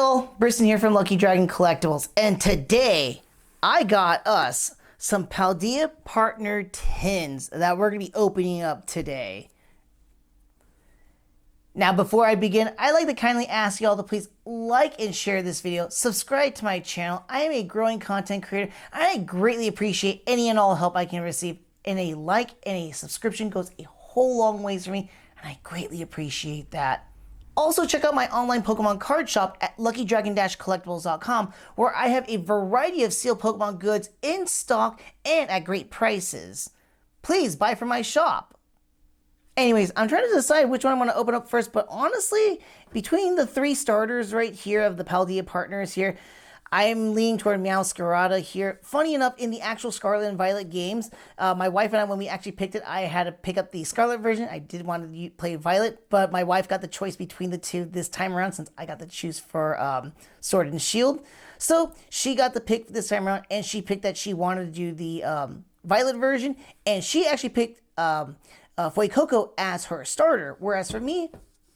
y'all, Briston here from Lucky Dragon Collectibles, and today I got us some Paldea Partner Tins that we're going to be opening up today. Now before I begin, I'd like to kindly ask y'all to please like and share this video, subscribe to my channel. I am a growing content creator, and I greatly appreciate any and all help I can receive, and a like and a subscription goes a whole long ways for me, and I greatly appreciate that. Also, check out my online Pokemon card shop at luckydragon-collectibles.com, where I have a variety of sealed Pokemon goods in stock and at great prices. Please buy from my shop. Anyways, I'm trying to decide which one I want to open up first, but honestly, between the three starters right here of the Paldea Partners here, I'm leaning toward Meowscarada here. Funny enough, in the actual Scarlet and Violet games, my wife and I, when we actually picked it, I had to pick up the Scarlet version. I did want to play Violet, but my wife got the choice between the two this time around, since I got to choose for Sword and Shield. So she got the pick this time around, and she picked that she wanted to do the Violet version, and she actually picked Fuecoco as her starter, whereas for me,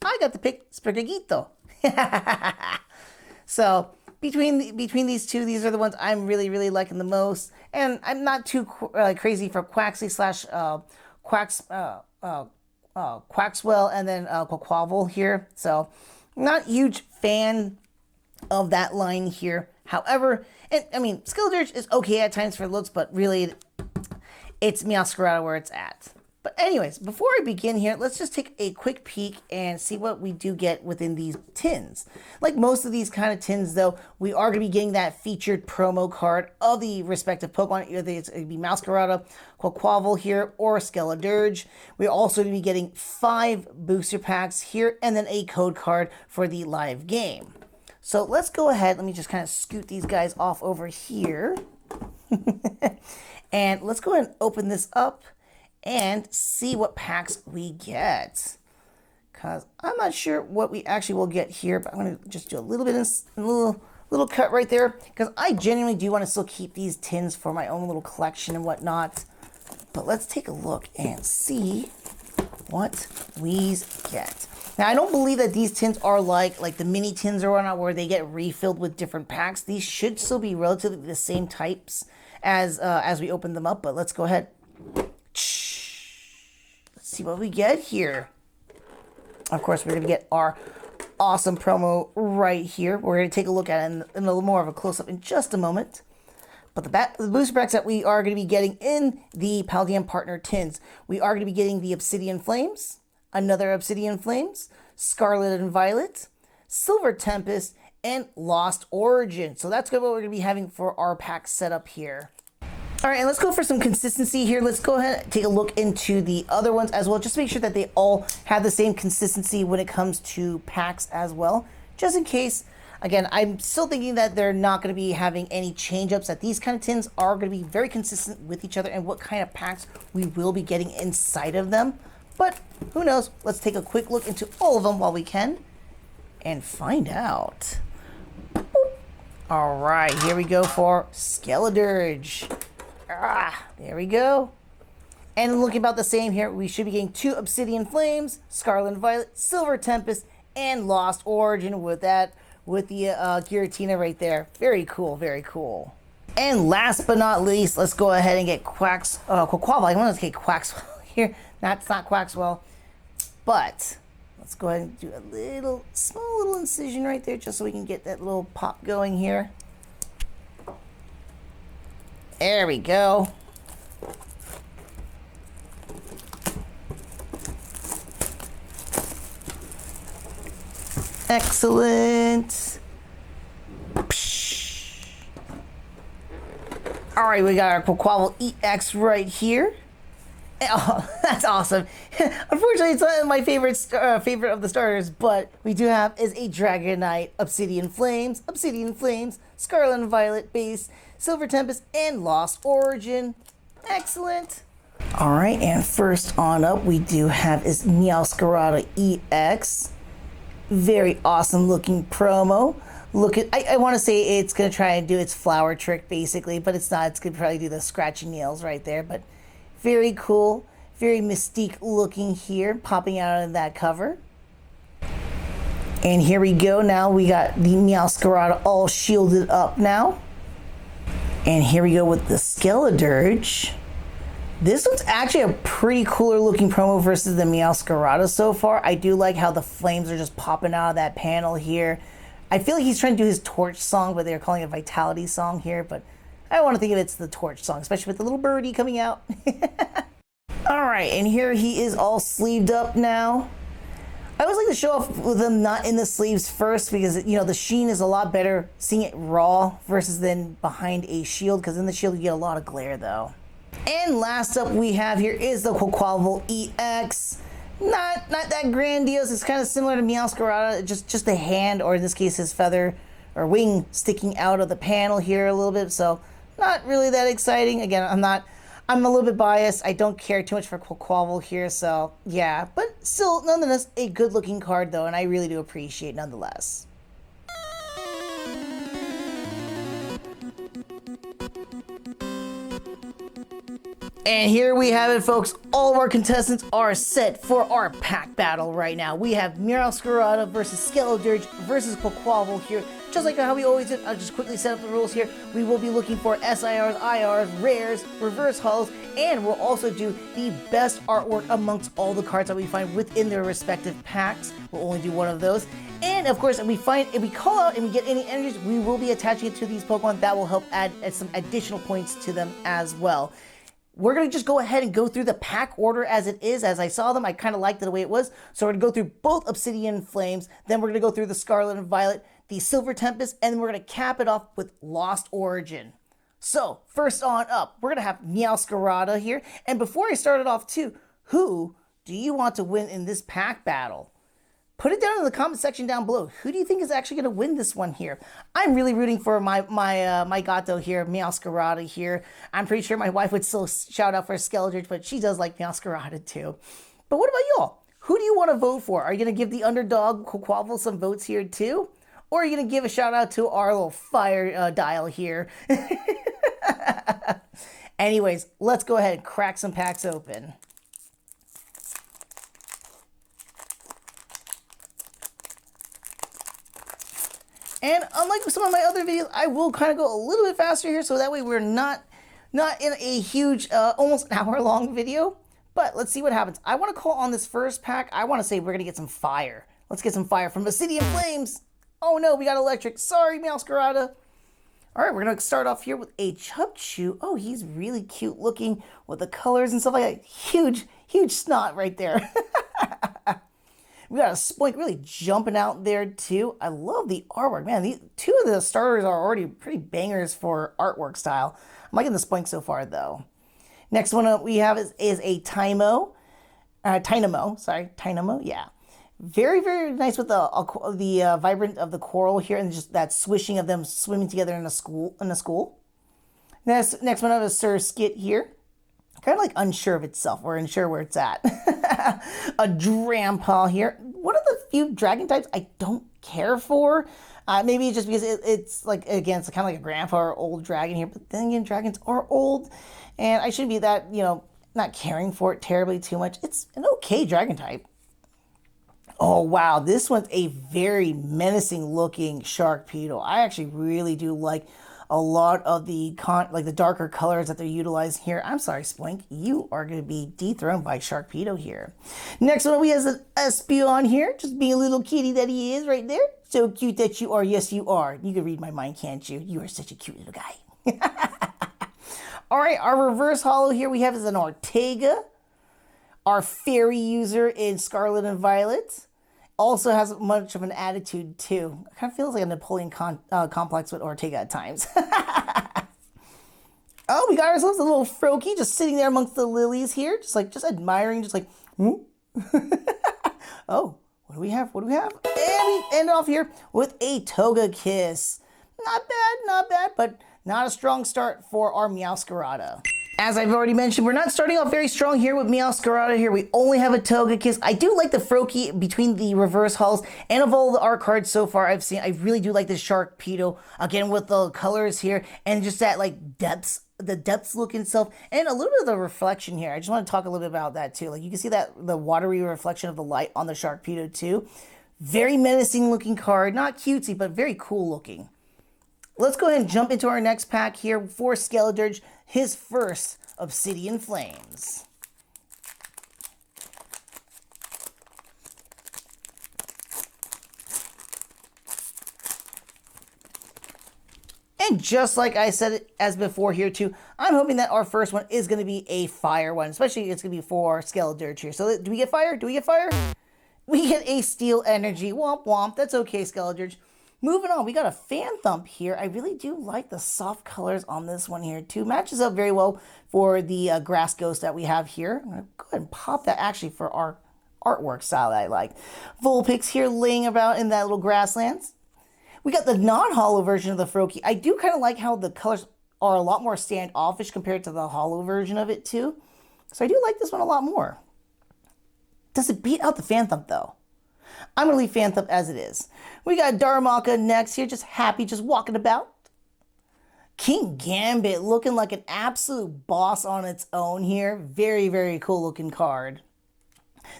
I got to pick Sprigatito. So between these two, these are the ones I'm really liking the most, and I'm not too crazy for Quaxly slash Quaxwell and then Quaquaval here. So not huge fan of that line here. However, I mean, Skeledirge is okay at times for looks, but really it's Meowscarada where it's at. But anyways, before I begin here, let's just take a quick peek and see what we do get within these tins. Like most of these kind of tins, though, we are going to be getting that featured promo card of the respective Pokemon. Either it's going to be Meowscarada, Quaquaval here, or Skeledirge. We're also going to be getting 5 booster packs here, and then a code card for the live game. So let's go ahead. Let me just kind of scoot these guys off over here. And let's go ahead and open this up and see what packs we get, because I'm not sure what we actually will get here, but I'm going to just do a little bit of a little cut right there, because I genuinely do want to still keep these tins for my own little collection and whatnot. But let's take a look and see what we get. Now, I don't believe that these tins are like the mini tins or whatnot, where they get refilled with different packs. These should still be relatively the same types as we open them up, but let's go ahead. Let's see what we get here. Of course, we're going to get our awesome promo right here. We're going to take a look at it in a little more of a close-up in just a moment. But the booster packs that we are going to be getting in the Paldea Partner Tins, we are going to be getting the Obsidian Flames, another Obsidian Flames, Scarlet and Violet, Silver Tempest, and Lost Origin. So that's what we're going to be having for our pack setup here. All right, and let's go for some consistency here. Let's go ahead and take a look into the other ones as well, just to make sure that they all have the same consistency when it comes to packs as well. Just in case, again, I'm still thinking that they're not going to be having any change-ups, that these kind of tins are going to be very consistent with each other and what kind of packs we will be getting inside of them. But who knows? Let's take a quick look into all of them while we can and find out. Boop. All right, here we go for Skeledirge. There we go. And looking about the same here, we should be getting 2 Obsidian Flames, Scarlet and Violet, Silver Tempest, and Lost Origin with the Giratina right there. Very cool, very cool. And last but not least, let's go ahead and get Quaquaval. I want to get Quaxwell here. That's not Quaxwell, but let's go ahead and do a small little incision right there, just so we can get that little pop going here. There we go. Excellent. All right, we got our Quaquaval EX right here. Oh, that's awesome. Unfortunately, it's not my favorite of the starters, but we do have is a Dragonite, Obsidian Flames, Scarlet and Violet base, Silver Tempest, and Lost Origin. Excellent. All right, and first on up, we do have is Meowscarada EX. Very awesome looking promo. Look at, I want to say it's going to try and do its flower trick, basically, but it's not. It's going to probably do the scratchy nails right there, but very cool. Very mystique looking here, popping out of that cover. And here we go. Now we got the Meowscarada all shielded up now. And here we go with the Skeledirge. This one's actually a pretty cooler looking promo versus the Meowscarada so far. I do like how the flames are just popping out of that panel here. I feel like he's trying to do his torch song, but they're calling it Vitality song here. But I want to think of it's the torch song, especially with the little birdie coming out. All right, and here he is all sleeved up now. I always like to show off with them not in the sleeves first because, you know, the sheen is a lot better seeing it raw versus then behind a shield, because in the shield you get a lot of glare though. And last up we have here is the Quaquaval EX. Not that grandiose. It's kind of similar to Meowscarada, just a hand, or in this case his feather or wing sticking out of the panel here a little bit. So not really that exciting. Again, I'm a little bit biased. I don't care too much for Quaquaval here, so yeah. But still, nonetheless, a good-looking card, though, and I really do appreciate it nonetheless. And here we have it, folks. All of our contestants are set for our pack battle right now. We have Meowscarada versus Skeledirge versus Quaquaval here. Just like how we always did, I'll just quickly set up the rules here. We will be looking for SIRs, IRs, rares, reverse hulls, and we'll also do the best artwork amongst all the cards that we find within their respective packs. We'll only do one of those. And of course, if we call out and we get any energies, we will be attaching it to these Pokemon. That will help add some additional points to them as well. We're going to just go ahead and go through the pack order as it is. As I saw them, I kind of liked it the way it was. So we're going to go through both Obsidian Flames, then we're going to go through the Scarlet and Violet, the Silver Tempest, and then we're going to cap it off with Lost Origin. So first on up, we're going to have Meowscarada here. And before I start it off too, who do you want to win in this pack battle? Put it down in the comment section down below. Who do you think is actually going to win this one here? I'm really rooting for my gato here, Meowscarada here. I'm pretty sure my wife would still shout out for Skeledirge, but she does like Meowscarada too. But what about y'all? Who do you want to vote for? Are you going to give the underdog Quaquaval some votes here too? Or are you going to give a shout out to our little fire dial here? Anyways, let's go ahead and crack some packs open. And unlike some of my other videos, I will kind of go a little bit faster here, so that way we're not in a huge, almost an hour-long video. But let's see what happens. I want to call on this first pack. I want to say we're going to get some fire. Let's get some fire from Obsidian Flames. Oh no, we got electric. Sorry, Meowscarada. All right, we're going to start off here with a Chubchoo. Oh, he's really cute looking with the colors and stuff like that. Huge snot right there. We got a Spoink really jumping out there too. I love the artwork. Man, these two of the starters are already pretty bangers for artwork style. I'm liking the Spoink so far though. Next one up we have is a Tynamo, yeah. Very nice with the vibrant of the coral here and just that swishing of them swimming together in a school. Next one up is Sir Skit here. Kind of like unsure of itself or unsure where it's at. A Drampaw here. One of the few dragon types I don't care for. Maybe just because it's like, again, it's kind of like a grandpa or old dragon here. But then again, dragons are old. And I shouldn't be that, not caring for it terribly too much. It's an okay dragon type. Oh, wow. This one's a very menacing looking Sharkpedo. I actually really do like a lot of the darker colors that they're utilizing here. I'm sorry, Spoink. You are going to be dethroned by Sharkpedo here. Next one, we have an Espeon here. Just being a little kitty that he is right there. So cute that you are. Yes, you are. You can read my mind, can't you? You are such a cute little guy. All right, our reverse holo here we have is an Ortega. Our fairy user in Scarlet and Violet. Also has much of an attitude too. It kind of feels like a Napoleon complex with Ortega at times. Oh, we got ourselves a little Froakie just sitting there amongst the lilies here. Just admiring, Oh, what do we have? And we end off here with a Togekiss. Not bad, but not a strong start for our Meowscarada. As I've already mentioned, we're not starting off very strong here with Meowscarada here. We only have a Togekiss. I do like the Froakie between the reverse hulls, and of all the art cards so far I've seen, I really do like the Sharkpedo, again with the colors here, and just that the depths look itself, and a little bit of the reflection here. I just want to talk a little bit about that too. Like you can see that the watery reflection of the light on the Sharkpedo too. Very menacing looking card. Not cutesy, but very cool looking. Let's go ahead and jump into our next pack here for Skeledirge, his first Obsidian Flames. And just like I said it as before here too, I'm hoping that our first one is going to be a fire one, especially it's going to be for Skeledirge here. So do we get fire? Do we get fire? We get a steel energy. Womp womp. That's okay, Skeledirge. Moving on, we got a Fan Thump here. I really do like the soft colors on this one here too. Matches up very well for the grass ghost that we have here. I'm going to go ahead and pop that actually for our artwork style that I like. Vulpix here laying about in that little grasslands. We got the non-hollow version of the Froakie. I do kind of like how the colors are a lot more standoffish compared to the hollow version of it too. So I do like this one a lot more. Does it beat out the Fan Thump though? I'm going to leave Fan Thump as it is. We got Darmaka next here, just happy, just walking about. King Gambit looking like an absolute boss on its own here. Very, very cool looking card.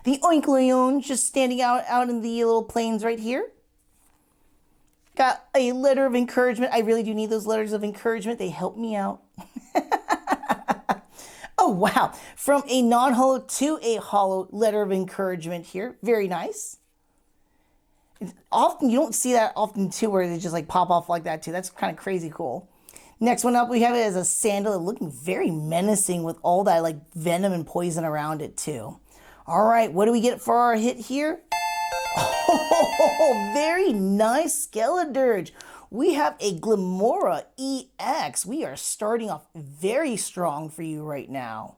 The Oinkologne just standing out in the little plains right here. Got a letter of encouragement. I really do need those letters of encouragement. They help me out. Oh, wow. From a non-hollow to a hollow letter of encouragement here. Very nice. Often, you don't see that often too, where they just like pop off like that too. That's kind of crazy cool. Next one up, we have it as a Sandal, looking very menacing with all that like venom and poison around it too. All right, what do we get for our hit here? Oh, very nice, Skeledirge. We have a Glimora EX. We are starting off very strong for you right now.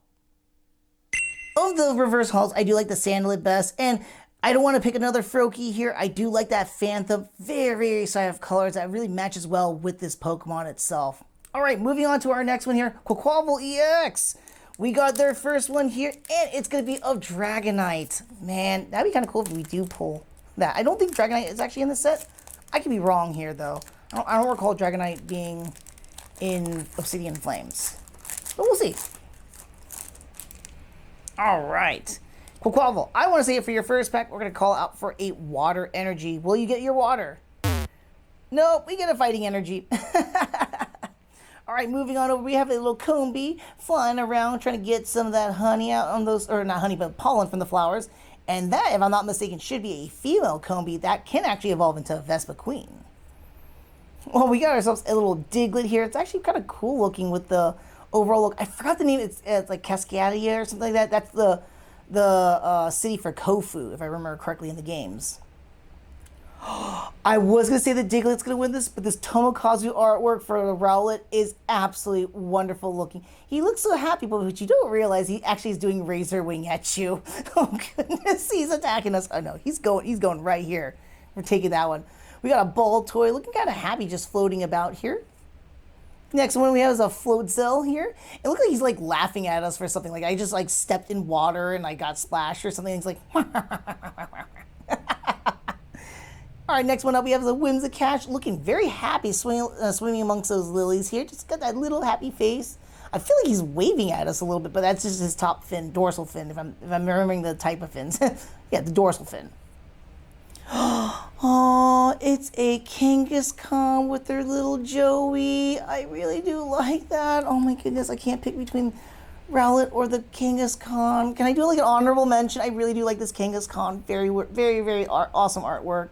Of the reverse halls, I do like the Sandalid best, and I don't want to pick another Froakie here. I do like that Fan Thump. Very, very soft colors that really matches well with this Pokemon itself. All right, moving on to our next one here, Quaquaval EX. We got their first one here, and it's going to be of Dragonite. Man, that'd be kind of cool if we do pull that. I don't think Dragonite is actually in the set. I could be wrong here, though. I don't recall Dragonite being in Obsidian Flames. But we'll see. All right. Quaquaval, I want to say it for your first pack. We're going to call out for a water energy. Will you get your water? Nope, we get a fighting energy. All right, moving on over, we have a little Combee flying around trying to get some of that honey out on those, or not honey, but pollen from the flowers. And that, if I'm not mistaken, should be a female Combee that can actually evolve into a Vespa Queen. Well, we got ourselves a little Diglett here. It's actually kind of cool looking with the overall look. I forgot the name. It's like Cascadia or something like that. That's the city for Kofu, if I remember correctly in the games. I was going to say that Diglett's going to win this, but this Tomokazu artwork for the Rowlet is absolutely wonderful looking. He looks so happy, but what you don't realize, he actually is doing Razor Wing at you. Oh goodness, he's attacking us. Oh no, he's going right here. We're taking that one. We got a ball toy looking kind of happy just floating about here. Next one we have is a Floatzel here. It looks like he's like laughing at us for something. Like I just like stepped in water and I got splashed or something. He's like, all right, next one up we have is a Whimsicott looking very happy swimming amongst those lilies here. Just got that little happy face. I feel like he's waving at us a little bit, but that's just his top fin, dorsal fin, if I'm remembering the type of fins. Yeah, the dorsal fin. Oh, it's a Kangaskhan with their little Joey. I really do like that. Oh my goodness, I can't pick between Rowlet or the Kangaskhan. Can I do like an honorable mention? I really do like this Kangaskhan. Very, very, very awesome artwork.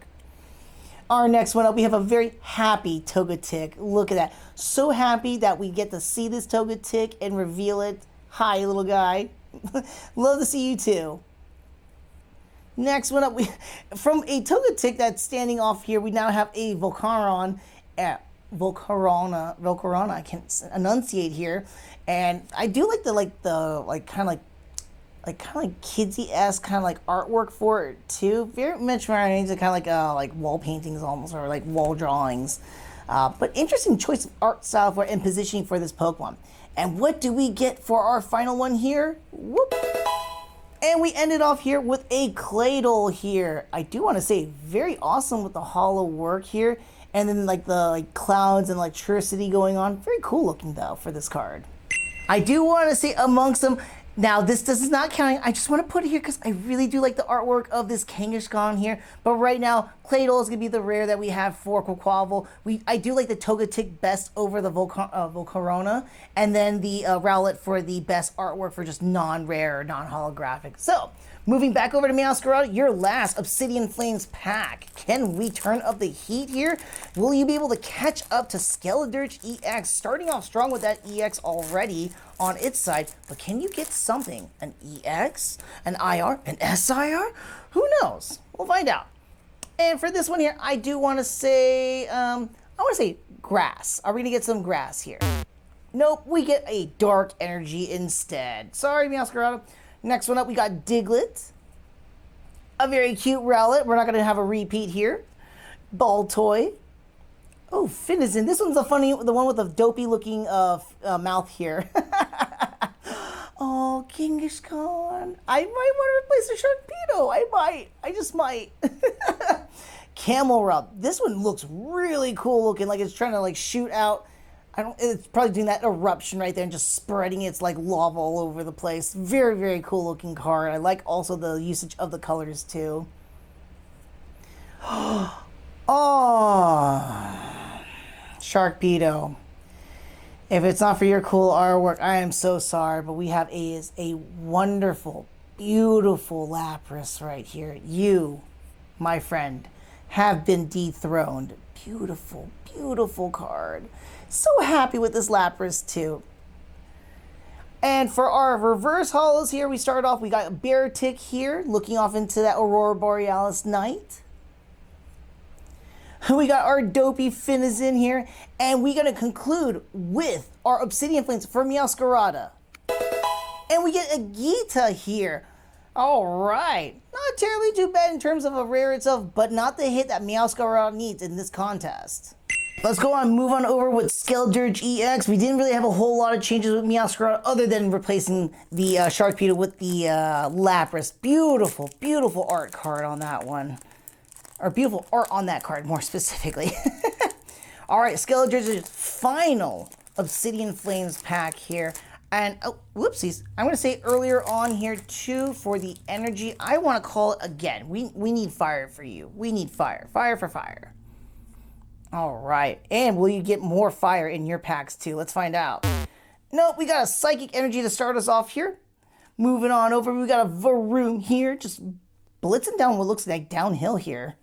Our next one up, we have a very happy Togetic. Look at that. So happy that we get to see this Togetic and reveal it. Hi, little guy. Love to see you too. Next one up, from a Togetic that's standing off here, we now have a Volcarona. Volcarona, I can't enunciate here. And I do like the kind of like kidsy-esque kind of like artwork for it too. Very much reminds of kind of like wall paintings almost, or like wall drawings. But interesting choice of art style for and positioning for this Pokemon. And what do we get for our final one here? Whoop! And we ended off here with a Claydol here. I do want to say very awesome with the hollow work here. And then like the clouds and electricity going on. Very cool looking though for this card. I do want to say amongst them, Now, this is not counting. I just want to put it here because I really do like the artwork of this Kangaskhan here. But right now, Claydol is going to be the rare that we have for Quaquaval. I do like the Togetic best over the Volcarona. And then the Rowlet for the best artwork for just non-rare, non-holographic. So, moving back over to Meowscarada, your last Obsidian Flames pack. Can we turn up the heat here? Will you be able to catch up to Skeledirge EX? Starting off strong with that EX already on its side, but can you get something? An EX? An IR? An SIR? Who knows? We'll find out. And for this one here, I do want to say, I want to say grass. Are we going to get some grass here? Nope, we get a dark energy instead. Sorry, Meowscarada. Next one up, we got Diglett. A very cute Rowlet. We're not going to have a repeat here. Baltoy. Oh, Finizen. This one's the one with the dopey looking mouth here. Oh, Kangaskhan. I might want to replace the Sharpedo. I might. I just might. Camel Rub. This one looks really cool looking, like it's trying to like shoot out. It's probably doing that eruption right there and just spreading its like lava all over the place. Very, very cool looking card. I like also the usage of the colors too. Oh, Sharpedo. If it's not for your cool artwork, I am so sorry, but we have a wonderful, beautiful Lapras right here. You, my friend, have been dethroned. Beautiful, beautiful card. So happy with this Lapras too. And for our reverse holos here, we start off, we got a Beartic here, looking off into that Aurora Borealis night. We got our dopey Finizen here, and we're going to conclude with our Obsidian Flames for Meowscarada. And we get a Gita here. All right. Not terribly too bad in terms of a rare itself, but not the hit that Meowscarada needs in this contest. Let's go on, move on over with Skeledirge EX. We didn't really have a whole lot of changes with Meowscarada other than replacing the Sharpedo with the Lapras. Beautiful, beautiful art card on that one. Or beautiful art on that card, more specifically. All right, Skeledirge's final Obsidian Flames pack here. And, oh, whoopsies. I'm going to say earlier on here, too, for the energy, I want to call it again. We need fire for you. We need fire. Fire for fire. All right. And will you get more fire in your packs, too? Let's find out. Nope, we got a Psychic Energy to start us off here. Moving on over, we got a Varoom here, just blitzing down what looks like downhill here.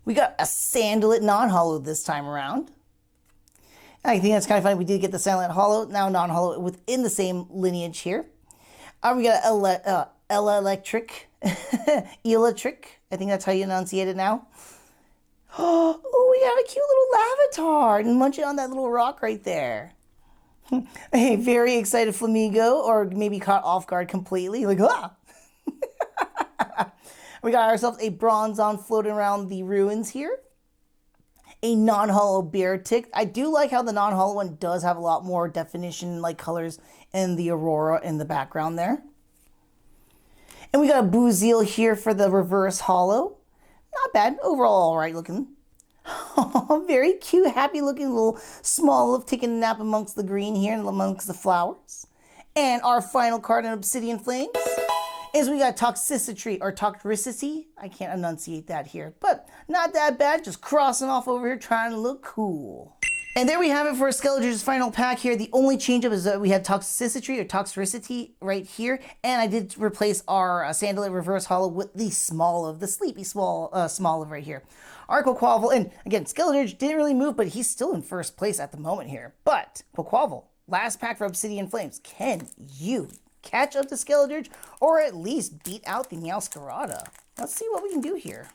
We got a Salandit non-holo this time around. I think that's kind of funny. We did get the Salandit holo, now non-holo within the same lineage here. We got Electric. Electric. I think that's how you enunciate it now. Oh, we got a cute little Lavatar and munching on that little rock right there. A very excited Flamingo, or maybe caught off guard completely. Like, ah! We got ourselves a Bronzong floating around the ruins here. A non-holo Beartic. I do like how the non-holo one does have a lot more definition, like colors in the Aurora in the background there. And we got a Buizel here for the reverse holo. Not bad. Overall, all right looking. Oh, very cute, happy looking little small of taking a nap amongst the green here and amongst the flowers. And our final card in Obsidian Flames is we got Toxicity, or Toxicity. I can't enunciate that here, but not that bad. Just crossing off over here, trying to look cool. And there we have it for Skeledirge's final pack here. The only change up is that we have Toxicity or Toxicity right here. And I did replace our Salandit reverse holo with the small of the sleepy small of right here. Our Quaquaval, and again, Skeledirge didn't really move, but he's still in first place at the moment here. But Quaquaval, last pack for Obsidian Flames. Can you catch up to Skeledirge, or at least beat out the Meowscarada? Let's see what we can do here.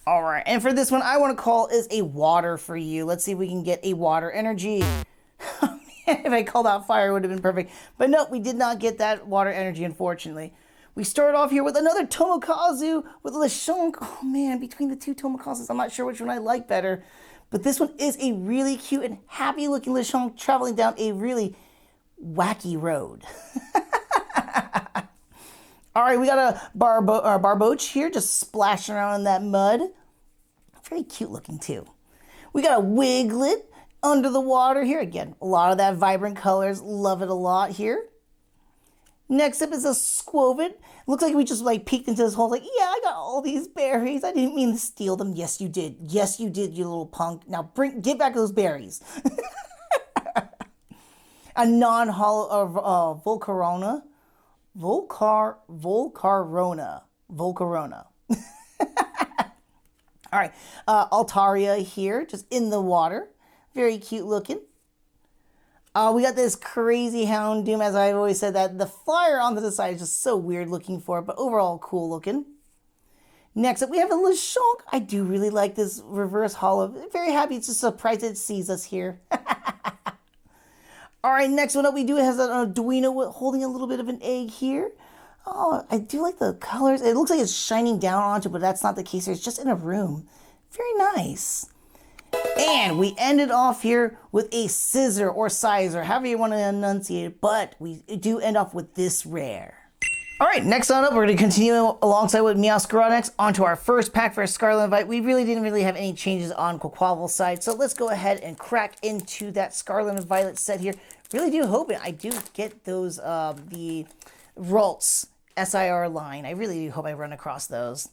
All right, and for this one, I want to call is a water for you. Let's see if we can get a water energy. If I called out fire, it would have been perfect. But no, we did not get that water energy, unfortunately. We start off here with another Tomokazu with Lechonk. Oh man, between the two Tomokazus, I'm not sure which one I like better. But this one is a really cute and happy looking Lechonk traveling down a really wacky road. All right, we got a Barboach here just splashing around in that mud. Very cute looking too. We got a Wiglet under the water here. Again, a lot of that vibrant colors. Love it a lot here. Next up is a Squovid. Looks like we just like peeked into this hole like, yeah, I got all these berries. I didn't mean to steal them. Yes, you did. Yes, you did, you little punk. Now get back those berries. A non-hollow Volcarona. Volcarona. All right, Altaria here, just in the water. Very cute looking. We got this crazy Houndoom, as I've always said, that the flyer on the side is just so weird looking for it, but overall cool looking. Next up, we have a Lechonk. I do really like this reverse hollow. Very happy, it's just surprised it sees us here. All right, next one up, we do has an Arduino holding a little bit of an egg here. Oh, I do like the colors. It looks like it's shining down onto it, but that's not the case here. It's just in a room. Very nice. And we ended off here with a Scissor or Sizer, however you want to enunciate it, but we do end off with this rare. All right, next on up, we're going to continue alongside with Meowscarada onto our first pack for a Scarlet Violet. We really didn't have any changes on Quaquaval's side, so let's go ahead and crack into that Scarlet and Violet set here. Really do hope I do get those, the Ralts SIR line. I really do hope I run across those.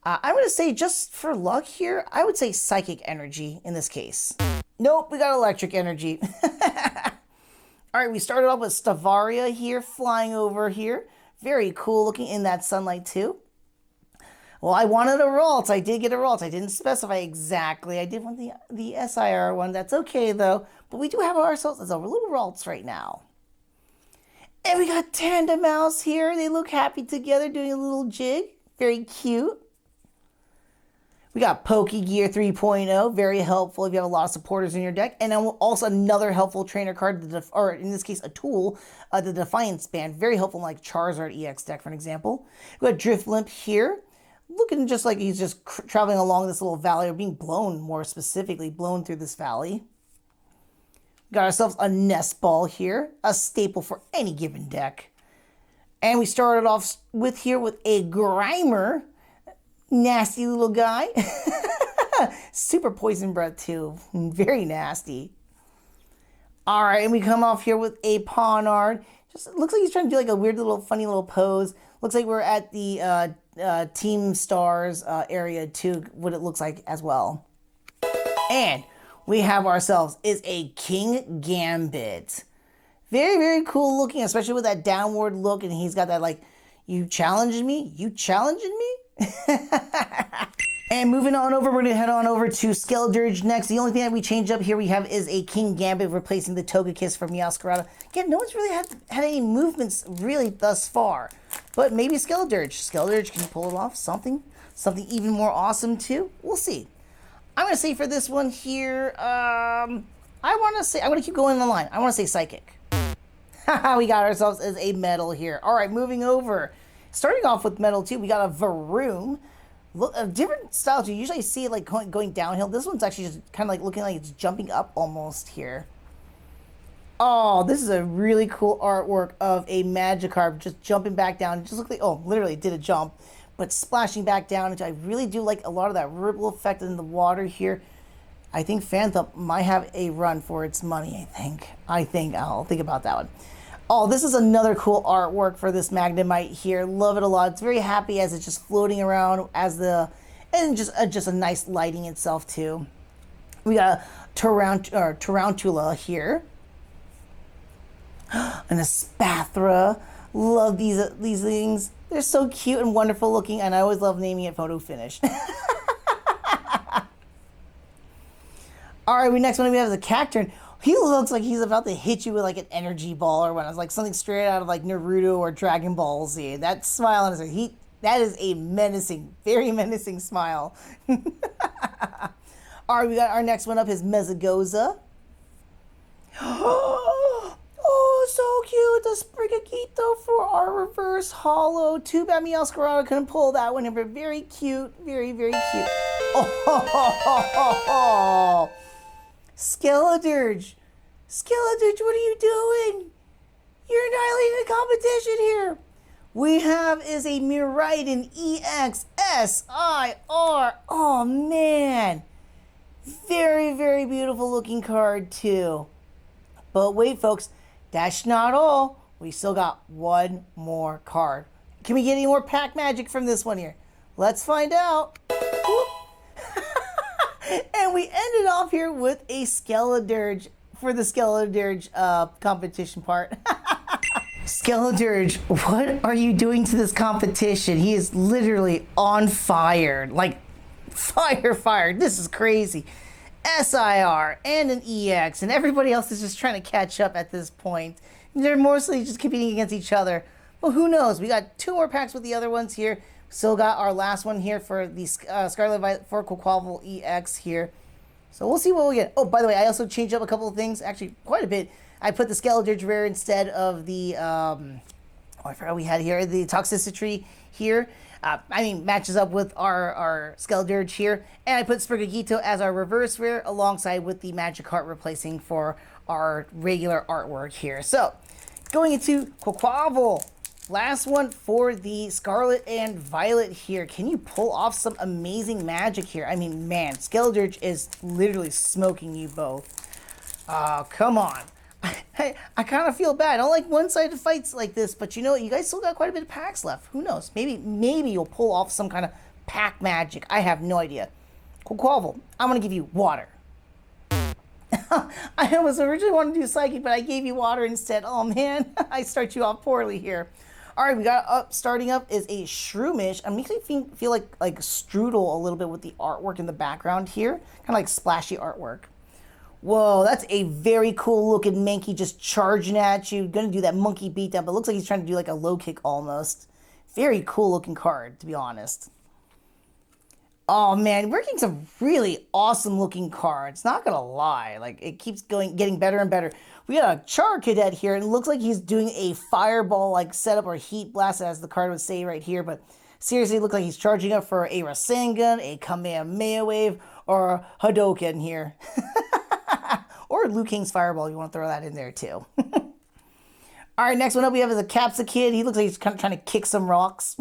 I'm going to say, just for luck here, I would say Psychic Energy in this case. Nope, we got Electric Energy. All right, we started off with Stavaria here, flying over here. Very cool looking in that sunlight too. Well, I wanted a Ralts. I did get a Ralts. I didn't specify exactly. I did want the SIR one. That's okay though. But we do have ourselves as a little Ralts right now. And we got Tandem Mouse here. They look happy together doing a little jig. Very cute. We got Pokegear 3.0, very helpful if you have a lot of supporters in your deck. And then also another helpful trainer card, or in this case, a tool, the Defiance Band. Very helpful in like Charizard EX deck, for an example. We got Drifblim here, looking just like he's just traveling along this little valley, or being blown, more specifically, blown through this valley. We got ourselves a Nest Ball here, a staple for any given deck. And we started off with a Grimer. Nasty little guy. Super poison breath too. Very nasty. All right, and we come off here with a Ponard. Just looks like he's trying to do like a weird little funny little pose. Looks like we're at the Team Stars area too, what it looks like as well. And we have ourselves is a King Gambit. Very, very cool looking, especially with that downward look, and he's got that like, you challenging me? You challenging me? And moving on over, we're going to head on over to Skeledirge next. The only thing that we changed up here we have is a King Gambit replacing the Togekiss from Meowscarada. Again, no one's really had any movements really thus far, but maybe Skeledirge can pull it off. Something even more awesome too. We'll see. I'm going to say for this one here, I'm going to keep going on the line. I want to say Psychic. We got ourselves as a Metal here. All right, moving over. Starting off with Metal too, we got a Varoom. A different styles. You usually see it like going downhill. This one's actually just kind of like looking like it's jumping up almost here. Oh, this is a really cool artwork of a Magikarp just jumping back down. It just looked like, oh, literally did a jump, but splashing back down. Which I really do like a lot of that ripple effect in the water here. I think Phantom might have a run for its money, I think I'll think about that one. Oh, this is another cool artwork for this Magnemite here. Love it a lot. It's very happy as it's just floating around and just a nice lighting itself too. We got a Tarantula here. And a Spathra. Love these things. They're so cute and wonderful looking, and I always love naming it Photo Finish. All right, next one we have is a Cacturn. He looks like he's about to hit you with like an energy ball or one. It's like something straight out of like Naruto or Dragon Ball Z. That smile on his face, that is a menacing, very menacing smile. All right, we got our next one up is Mezagoza. Oh, so cute. The Sprigatito for our reverse hollow. Too bad Meowscarada couldn't pull that one, but very cute. Very, very cute. Oh, Skeledirge, what are you doing? You're annihilating the competition here. we have is a Miraidon EXSIR. Oh man, very, very beautiful looking card too. But wait folks, that's not all. We still got one more card. Can we get any more pack magic from this one here? Let's find out. And we ended off here with a Skeledirge for the Skeledirge competition part. Skeledirge, what are you doing to this competition? He is literally on fire. Like, fire. This is crazy. SIR and an EX, and everybody else is just trying to catch up at this point. They're mostly just competing against each other. Well, who knows? We got two more packs with the other ones here. Still got our last one here for the Scarlet Violet for Quaquaval EX here. So we'll see what we get. Oh, by the way, I also changed up a couple of things, actually quite a bit. I put the Skeledirge rare instead of the, I forgot we had here, the Toxicity here. Matches up with our Skeledirge here. And I put Sprigatito as our reverse rare alongside with the Magikarp replacing for our regular artwork here. So, going into Quaquaval. Last one for the Scarlet and Violet here. Can you pull off some amazing magic here? I mean, man, Skeledirge is literally smoking you both. Come on. I kind of feel bad. I don't like one-sided fights like this, but you know what? You guys still got quite a bit of packs left. Who knows? Maybe you'll pull off some kind of pack magic. I have no idea. Quaquaval, I'm going to give you water. I was originally wanting to do Psychic, but I gave you water instead. Oh, man. I start you off poorly here. All right, we got starting up is a Shroomish. I'm making me feel like Strudel a little bit with the artwork in the background here. Kind of like splashy artwork. Whoa, that's a very cool looking Mankey just charging at you. Gonna do that monkey beatdown, but looks like he's trying to do like a low kick almost. Very cool looking card, to be honest. Oh man, we're getting some really awesome looking cards. Not gonna lie, like it keeps getting better and better. We got a Char Cadet here, and it looks like he's doing a fireball like setup or heat blast, as the card would say right here. But seriously, it looks like he's charging up for a Rasengan, a Kamehameha Wave, or a Hadouken here. Or Liu Kang's Fireball, you want to throw that in there too. All right, next one up we have is a Capsakid. He looks like he's kind of trying to kick some rocks.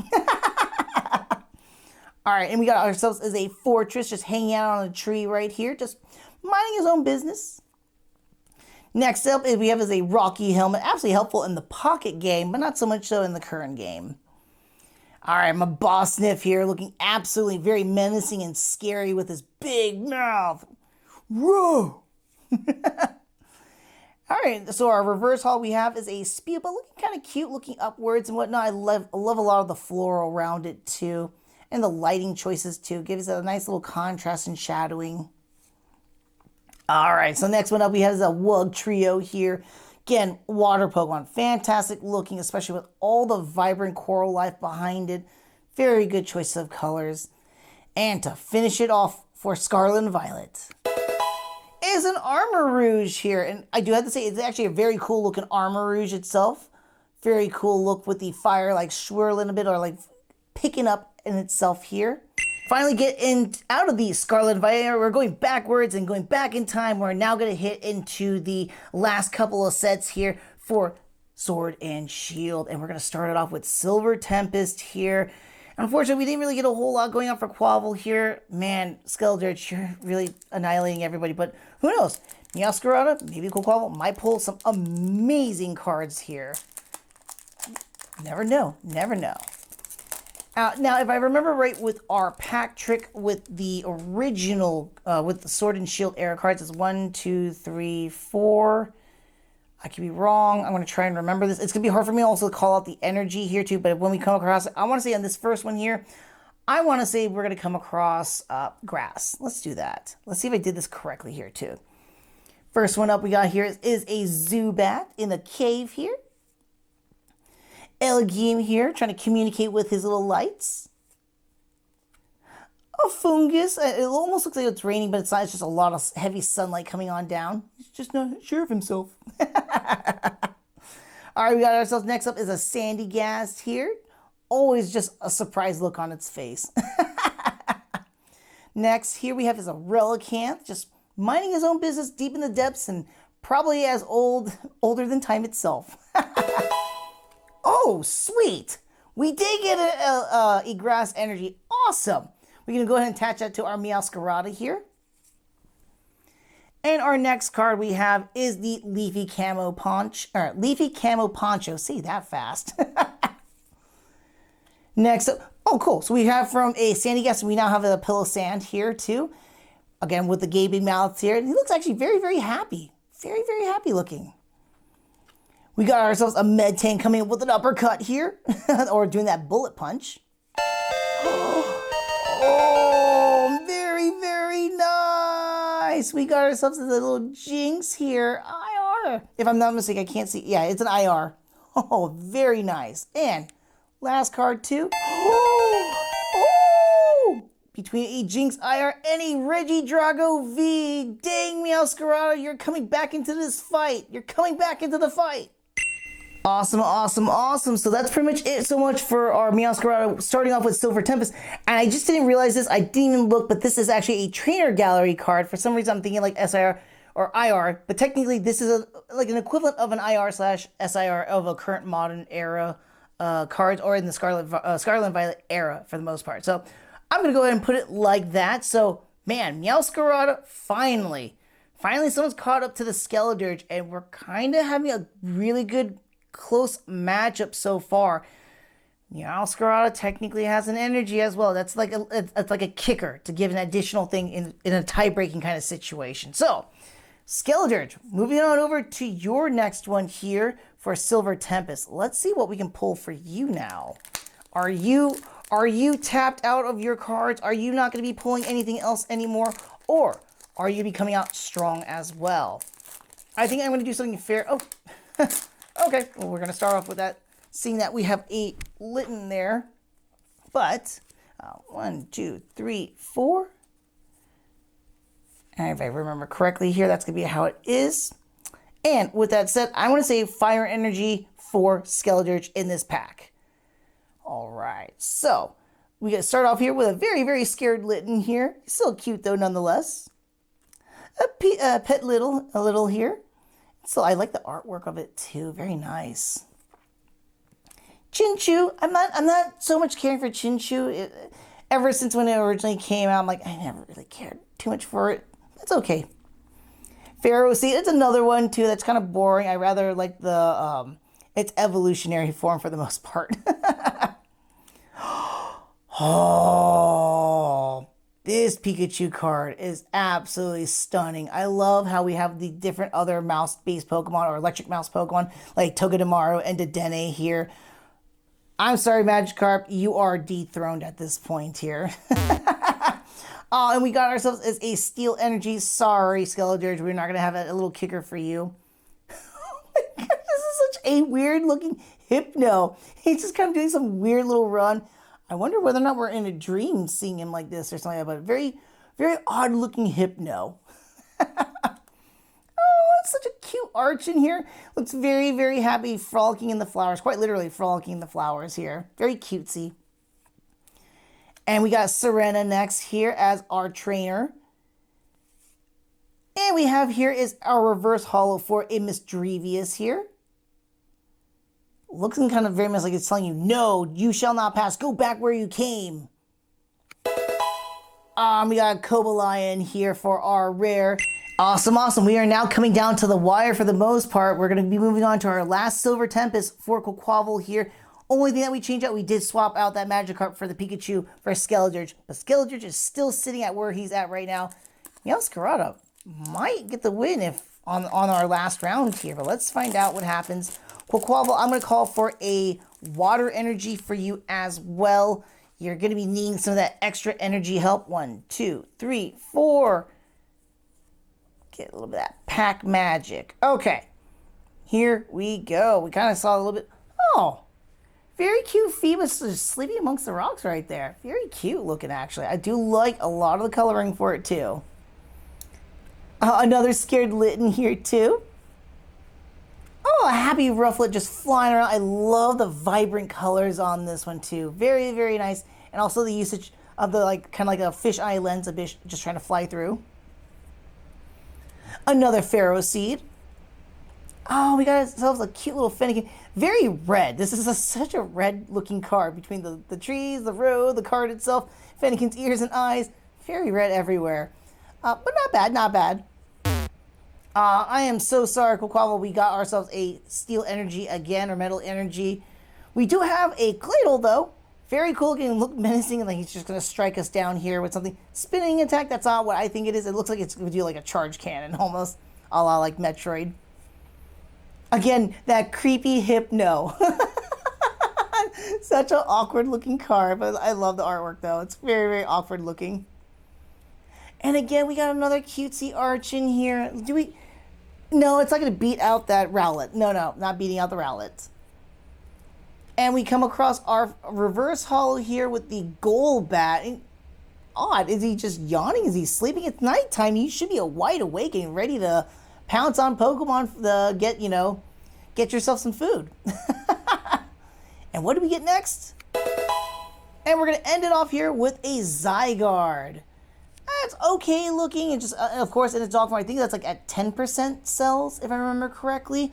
All right, and we got ourselves as a Fortress just hanging out on a tree right here, just minding his own business. Next up we have is a Rocky Helmet. Absolutely helpful in the pocket game, but not so much so in the current game. All right, my Boss Sniff here, looking absolutely very menacing and scary with his big mouth. Whoa! All right, so our reverse haul we have is a Spew, but looking kind of cute, looking upwards and whatnot. I love a lot of the floral around it too, and the lighting choices too. Gives it a nice little contrast and shadowing. All right, so next one up we have is a Wugtrio here. Again, water Pokemon, fantastic looking, especially with all the vibrant coral life behind it. Very good choice of colors. And to finish it off for Scarlet and Violet is an Armarouge here. And I do have to say, it's actually a very cool looking Armarouge itself. Very cool look with the fire like swirling a bit or like picking up in itself here. Finally get out of the Scarlet and Violet. We're going backwards and going back in time. We're now going to hit into the last couple of sets here for Sword and Shield. And we're going to start it off with Silver Tempest here. Unfortunately, we didn't really get a whole lot going on for Quavel here. Man, Skeledirge, you're really annihilating everybody. But who knows? Meowscarada, maybe Quavel might pull some amazing cards here. Never know. Never know. Now, if I remember right with our pack trick with the original, with the Sword and Shield era cards, it's 1, 2, 3, 4. I could be wrong. I'm going to try and remember this. It's going to be hard for me also to call out the energy here too, but when we come across it, I want to say on this first one here, I want to say we're going to come across grass. Let's do that. Let's see if I did this correctly here too. First one up we got here is a Zubat in the cave here. Elgyem here, trying to communicate with his little lights. A Fungus. It almost looks like it's raining, but it's not. It's just a lot of heavy sunlight coming on down. He's just not sure of himself. All right, we got ourselves next up is a Sandygast here. Always just a surprised look on its face. Next, here we have is a Relicanth, just minding his own business deep in the depths and probably as older than time itself. Oh, sweet. We did get a grass energy. Awesome. We're going to go ahead and attach that to our Meowscarada here. And our next card we have is the Leafy Camo Poncho. See that fast. Next up, oh cool. So we have from a Sandy Guest, we now have a Pillow Sand here too. Again, with the gaping mouths here. And he looks actually very, very happy. Very, very happy looking. We got ourselves a Medtang coming in with an uppercut here. Or doing that bullet punch. Oh, very, very nice. We got ourselves a little Jinx here. IR. If I'm not mistaken, I can't see. Yeah, it's an IR. Oh, very nice. And last card too. Oh! Between a Jinx IR and a Regidrago V. Dang, Meowscarada, you're coming back into this fight. You're coming back into the fight. Awesome, awesome, awesome. So that's pretty much it so much for our Meowscarada, starting off with Silver Tempest. And I just didn't realize this. I didn't even look, but this is actually a Trainer Gallery card. For some reason, I'm thinking like SIR or IR. But technically, this is like an equivalent of an IR/SIR of a current modern era cards, or in the Scarlet and Violet era for the most part. So I'm going to go ahead and put it like that. So, man, Meowscarada, finally someone's caught up to the Skeledirge, and we're kind of having a really good close matchup so far. Meowscarada technically has an energy as well. That's like a kicker to give an additional thing in a tie-breaking kind of situation. So, Skeledirge, moving on over to your next one here for Silver Tempest. Let's see what we can pull for you now. Are you tapped out of your cards? Are you not going to be pulling anything else anymore? Or are you coming out strong as well? I think I'm going to do something fair. Oh, okay. Well, we're going to start off with that, seeing that we have a Litten there. But 1, 2, 3, 4. And if I remember correctly here, that's going to be how it is. And with that said, I want to say Fire Energy for Skeledirge in this pack. All right, so we got to start off here with a very, very scared Litten here. Still cute though, nonetheless. A pet a little here. So I like the artwork of it too. Very nice. Chinchou. I'm not so much caring for Chinchou. Ever since when it originally came out, I'm like, I never really cared too much for it. It's okay. Pharaoh Seed. It's another one too that's kind of boring. I rather like the its evolutionary form for the most part. Oh, this Pikachu card is absolutely stunning. I love how we have the different other mouse-based Pokemon or electric mouse Pokemon like Togedemaru and Dedenne here. I'm sorry, Magikarp, you are dethroned at this point here. And we got ourselves as a Steel Energy. Sorry, Skeledirge, we're not going to have a little kicker for you. Oh my God, this is such a weird-looking Hypno. He's just kind of doing some weird little run. I wonder whether or not we're in a dream seeing him like this or something, but very, very odd-looking Hypno. Oh, it's such a cute arch in here. Looks very, very happy, frolicking in the flowers. Quite literally frolicking in the flowers here. Very cutesy. And we got Serena next here as our trainer. And we have here is our reverse holo for a Misdrevious here. Looking kind of very much like it's telling you, no, you shall not pass. Go back where you came. We got a Cobalion here for our rare. Awesome, awesome. We are now coming down to the wire for the most part. We're going to be moving on to our last Silver Tempest for Quaquaval here. Only thing that we changed out, we did swap out that Magikarp for the Pikachu for Skeledirge. But Skeledirge is still sitting at where he's at right now. Meowscarada might get the win if on our last round here. But let's find out what happens. Quaquaval, I'm going to call for a Water Energy for you as well. You're going to be needing some of that extra energy help. 1, 2, 3, 4. Get a little bit of that Pack Magic. Okay, here we go. We kind of saw a little bit. Oh, very cute Phoebus just sleeping amongst the rocks right there. Very cute looking, actually. I do like a lot of the coloring for it, too. Another scared Litten here, too. Oh, a happy Rufflet just flying around. I love the vibrant colors on this one, too. Very, very nice. And also the usage of the, kind of like a fisheye lens, a fish just trying to fly through. Another Pharaoh Seed. Oh, we got ourselves a cute little Fennekin. Very red. This is such a red looking card between the trees, the road, the card itself, Fennekin's ears and eyes. Very red everywhere. But not bad, not bad. I am so sorry, Quaquaval. We got ourselves a steel energy again, or metal energy. We do have a Claydol, though. Very cool looking, look menacing, and like he's just going to strike us down here with something. Spinning attack, that's not what I think it is. It looks like it's going to do like a charge cannon, almost, a la like Metroid. Again, that creepy Hypno. Such an awkward looking card, but I love the artwork, though. It's very, very awkward looking. And again, we got another cutesy Archon here. Do we... No, it's not going to beat out that Rowlet. No, not beating out the Rowlet. And we come across our reverse holo here with the Golbat. Odd. Is he just yawning? Is he sleeping? It's nighttime. You should be wide awake and ready to pounce on Pokemon to get yourself some food. And what do we get next? And we're going to end it off here with a Zygarde. It's okay looking, and just of course in its dog form, I think that's like at 10% cells, if I remember correctly.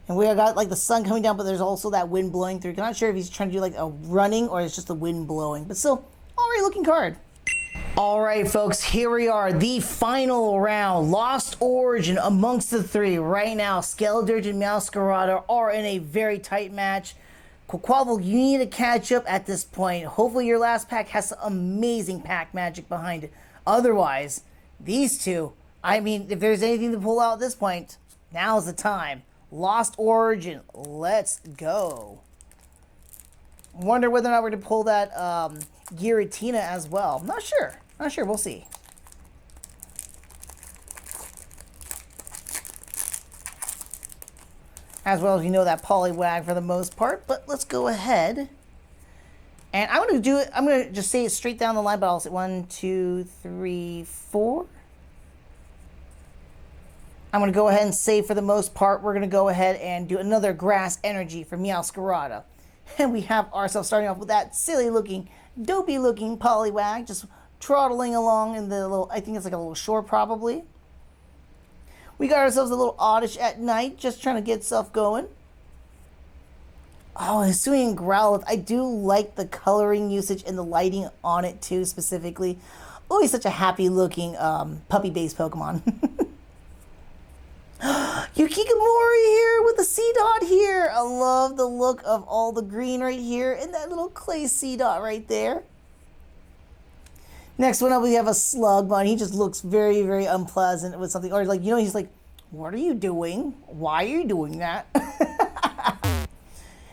And we got like the sun coming down, but there's also that wind blowing through. I'm not sure if he's trying to do like a running or it's just the wind blowing, but still, alright looking card. All right, folks, here we are, the final round. Lost Origin amongst the three. Right now, Skeledirge and Meowscarada are in a very tight match. Quaquaval, you need to catch up at this point. Hopefully your last pack has some amazing pack magic behind it. Otherwise, these two, I mean, if there's anything to pull out at this point, now's the time. Lost Origin, let's go. Wonder whether or not we're going to pull that Giratina as well. Not sure, we'll see. As well as we know that Poliwag for the most part, but let's go ahead. And I'm going to do it, I'm going to just say it straight down the line, but I'll say 1, 2, 3, 4. I'm going to go ahead and say for the most part, we're going to go ahead and do another Grass Energy for Meowscarada. And we have ourselves starting off with that silly looking, dopey looking Poliwag, just trottling along in the little, I think it's like a little shore probably. We got ourselves a little Oddish at night, just trying to get stuff going. Oh, Hisuian Growlithe. I do like the coloring usage and the lighting on it too, specifically. Oh, he's such a happy-looking puppy-based Pokemon. Yukikamori here with the C-Dot here. I love the look of all the green right here and that little clay C-Dot right there. Next one up, we have a Slugma. He just looks very, very unpleasant with something. Or like, you know, he's like, what are you doing? Why are you doing that?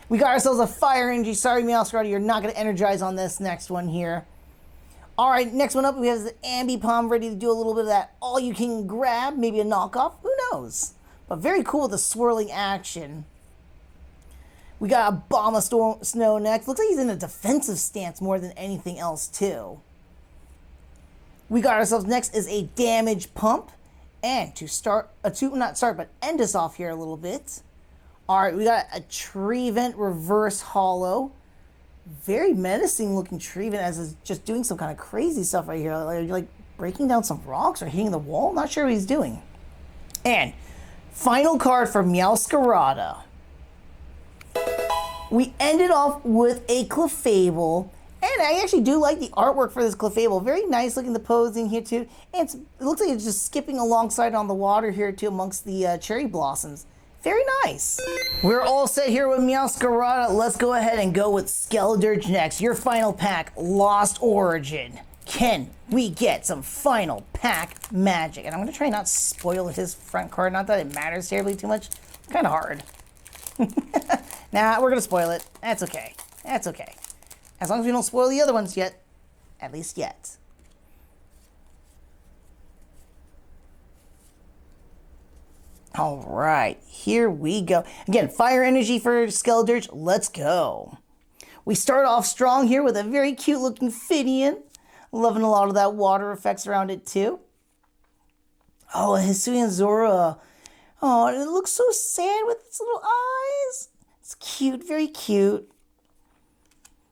We got ourselves a Fire Energy. Sorry, Meowscarada, you're not going to energize on this next one here. All right, next one up, we have the Ambipom ready to do a little bit of that all-you-can-grab, maybe a knockoff. Who knows? But very cool with the swirling action. We got a Bomb of Snow next. Looks like he's in a defensive stance more than anything else, too. We got ourselves next is a Damage Pump. And to start, but end us off here a little bit. All right, we got a Treevent Reverse Holo. Very menacing looking Treevent as is just doing some kind of crazy stuff right here. Like breaking down some rocks or hitting the wall. Not sure what he's doing. And final card for Meowscarada. We ended off with a Clefable. And I actually do like the artwork for this Clefable. Very nice looking, the posing here too. And it looks like it's just skipping alongside on the water here too amongst the cherry blossoms. Very nice. We're all set here with Meowscarada. Let's go ahead and go with Skeledirge next. Your final pack, Lost Origin. Can we get some final pack magic? And I'm going to try not to spoil his front card. Not that it matters terribly too much. It's kind of hard. Nah, we're going to spoil it. That's okay. That's okay. As long as we don't spoil the other ones yet. At least yet. All right, here we go. Again, Fire Energy for Skeledirge. Let's go. We start off strong here with a very cute looking Finian. Loving a lot of that water effects around it too. Oh, a Hisuian Zora. Oh, and it looks so sad with its little eyes. It's cute, very cute.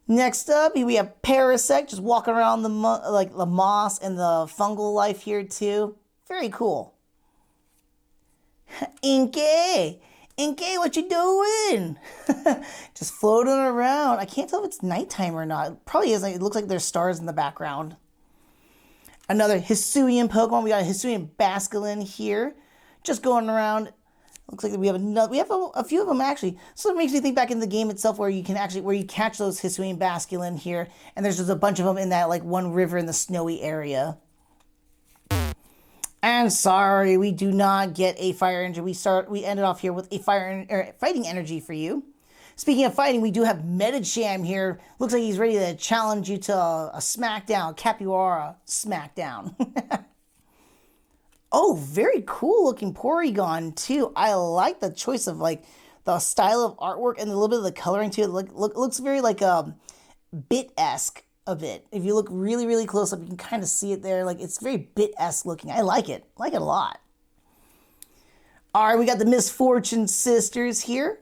Next up, we have Parasect, just walking around the moss and the fungal life here too. Very cool. Inkay. Inkay, what you doing? Just floating around. I can't tell if it's nighttime or not. It probably is. It looks like there's stars in the background. Another Hisuian Pokemon. We got a Hisuian Basculin here. Just going around. Looks like we have another. We have a few of them actually. So it makes me think back in the game itself where you can actually catch those Hisuian Basculin here, and there's just a bunch of them in that like one river in the snowy area. And sorry, we do not get a fire energy. We ended off here with a fighting energy for you. Speaking of fighting, we do have Metacham here. Looks like he's ready to challenge you to a smackdown, Capybara smackdown. Oh, very cool looking Porygon too. I like the choice of like the style of artwork and a little bit of the coloring too. It looks very like Bit-esque a bit. If you look really, really close up, you can kind of see it there. Like it's very Bit-esque looking. I like it. I like it a lot. All right, we got the Misfortune Sisters here.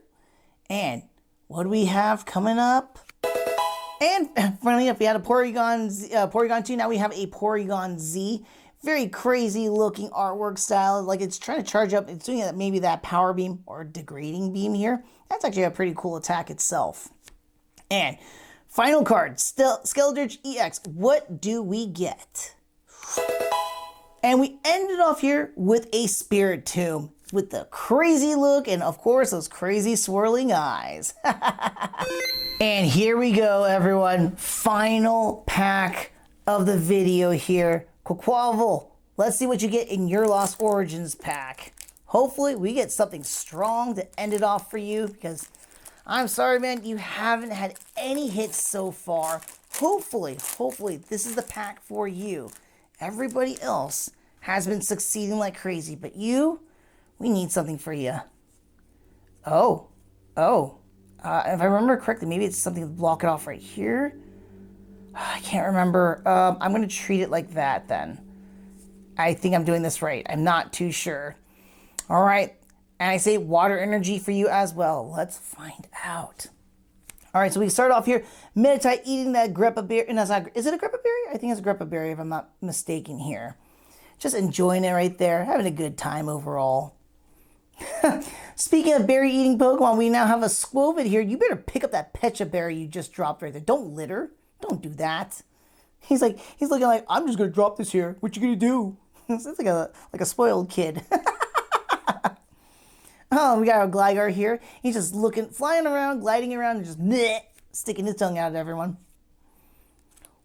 And what do we have coming up? And funnily enough, we had a Porygon 2. Now we have a Porygon Z. Very crazy looking artwork style. Like it's trying to charge up. It's doing maybe that power beam or degrading beam here. That's actually a pretty cool attack itself. And final card, Skeldritch EX. What do we get? And we ended off here with a Spiritomb with the crazy look and of course those crazy swirling eyes. And here we go, everyone. Final pack of the video here. Quaquaval, let's see what you get in your Lost Origins pack. Hopefully we get something strong to end it off for you because I'm sorry, man, you haven't had any hits so far. Hopefully this is the pack for you. Everybody else has been succeeding like crazy, but you, we need something for you. If I remember correctly, maybe it's something to block it off right here. I can't remember. I'm going to treat it like that then. I think I'm doing this right. I'm not too sure. All right. And I say water energy for you as well. Let's find out. All right. So we start off here. Meditite eating that Greppa berry. No, is it a Greppa berry? I think it's a Greppa berry if I'm not mistaken here. Just enjoying it right there. Having a good time overall. Speaking of berry eating Pokemon, we now have a Squovit here. You better pick up that Pecha berry you just dropped right there. Don't litter. Don't do that. He's looking like, I'm just gonna drop this here. What you gonna do? It's like a spoiled kid. Oh, we got our Gligar here. He's just flying around, gliding around, and just sticking his tongue out at everyone.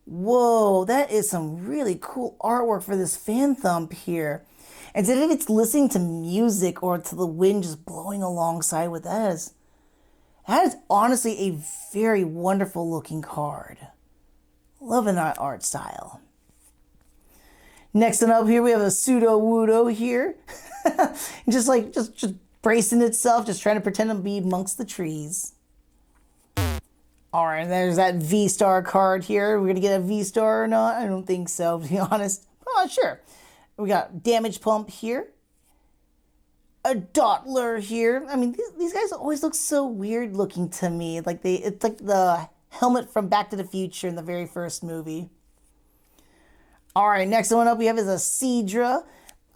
Whoa, that is some really cool artwork for this Phanthump here. Instead of it's listening to music or to the wind just blowing alongside with that is honestly a very wonderful looking card. Loving that art style. Next one up here, we have a Sudowoodo here. just bracing itself, just trying to pretend to be amongst the trees. All right, and there's that V-Star card here. We're going to get a V-Star or not? I don't think so, to be honest. I'm not sure. We got Damage Pump here. A Dottler here. I mean, these guys always look so weird looking to me. It's like the helmet from Back to the Future in the very first movie. All right, next one up we have is a Seadra.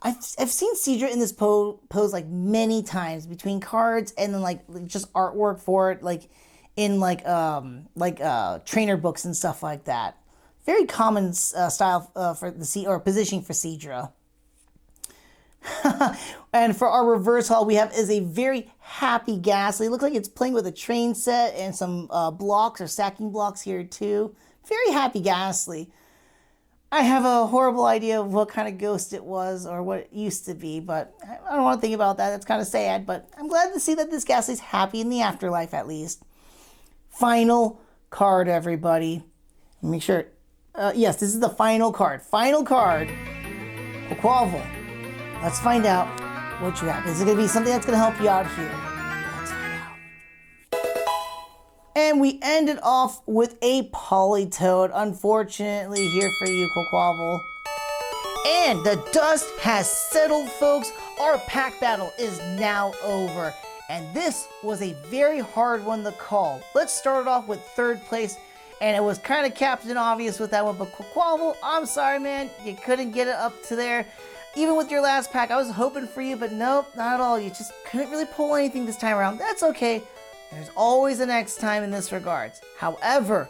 I've seen Seadra in this pose like many times between cards and then like just artwork for it, like in trainer books and stuff like that. Very common style for the positioning for Seadra. And for our reverse haul, we have is a very happy Ghastly. It looks like it's playing with a train set and some blocks or stacking blocks here too. Very happy Ghastly. I have a horrible idea of what kind of ghost it was or what it used to be, but I don't want to think about that. That's kind of sad, but I'm glad to see that this Ghastly's happy in the afterlife at least. Final card, everybody. Make sure. Yes, this is the final card. Final card. Quaquaval. Let's find out what you have. Is it going to be something that's going to help you out here? Let's find out. And we ended off with a Politoed. Unfortunately, here for you, Quaquaval. And the dust has settled, folks. Our pack battle is now over. And this was a very hard one to call. Let's start it off with third place. And it was kind of Captain Obvious with that one. But Quaquaval, I'm sorry, man. You couldn't get it up to there. Even with your last pack, I was hoping for you, but nope, not at all. You just couldn't really pull anything this time around. That's okay. There's always a next time in this regards. However,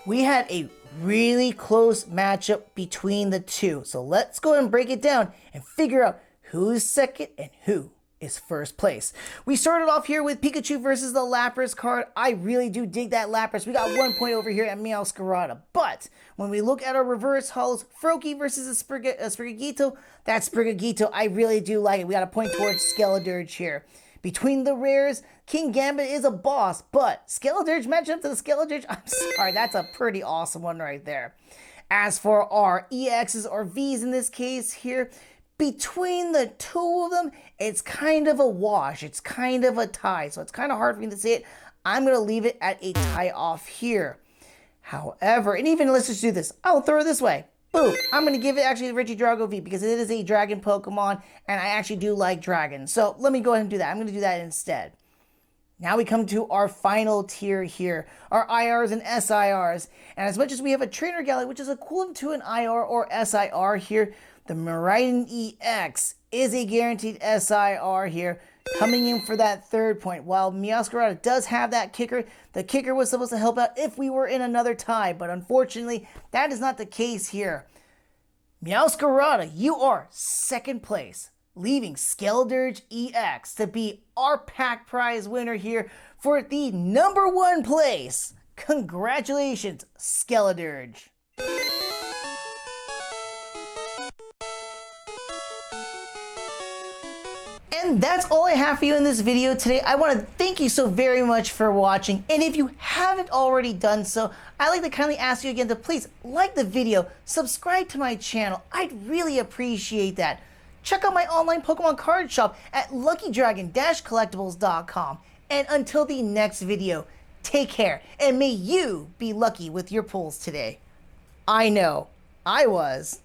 we had a really close matchup between the two. So let's go and break it down and figure out who's second and who is first place. We started off here with Pikachu versus the Lapras card. I really do dig that Lapras. We got 1 point over here at Meowscarada. But when we look at our reverse holos, Froakie versus a Sprigatito, that Sprigatito, I really do like it. We got a point towards Skeledirge here. Between the rares, King Gambit is a boss, but Skeledirge matching up to the Skeledirge, I'm sorry, that's a pretty awesome one right there. As for our EXs or Vs in this case here, between the two of them, it's kind of a wash. It's kind of a tie. So it's kind of hard for me to say it. I'm going to leave it at a tie off here. However, and even let's just do this. I'll throw it this way. Boom. I'm going to give it actually to Regidrago V because it is a dragon Pokemon and I actually do like dragons. So let me go ahead and do that. I'm going to do that instead. Now we come to our final tier here, our IRs and SIRs. And as much as we have a Trainer Galley, which is equivalent to an IR or SIR here, the Miraidon EX is a guaranteed SIR here, coming in for that 3rd point. While Meowscarada does have that kicker, the kicker was supposed to help out if we were in another tie, but unfortunately, that is not the case here. Meowscarada, you are 2nd place, leaving Skeledirge EX to be our pack prize winner here for the number 1 place. Congratulations, Skeledirge. And that's all I have for you in this video today. I want to thank you so very much for watching. And if you haven't already done so, I'd like to kindly ask you again to please like the video, subscribe to my channel. I'd really appreciate that. Check out my online Pokemon card shop at luckydragon-collectibles.com. And until the next video, take care and may you be lucky with your pulls today. I know, I was.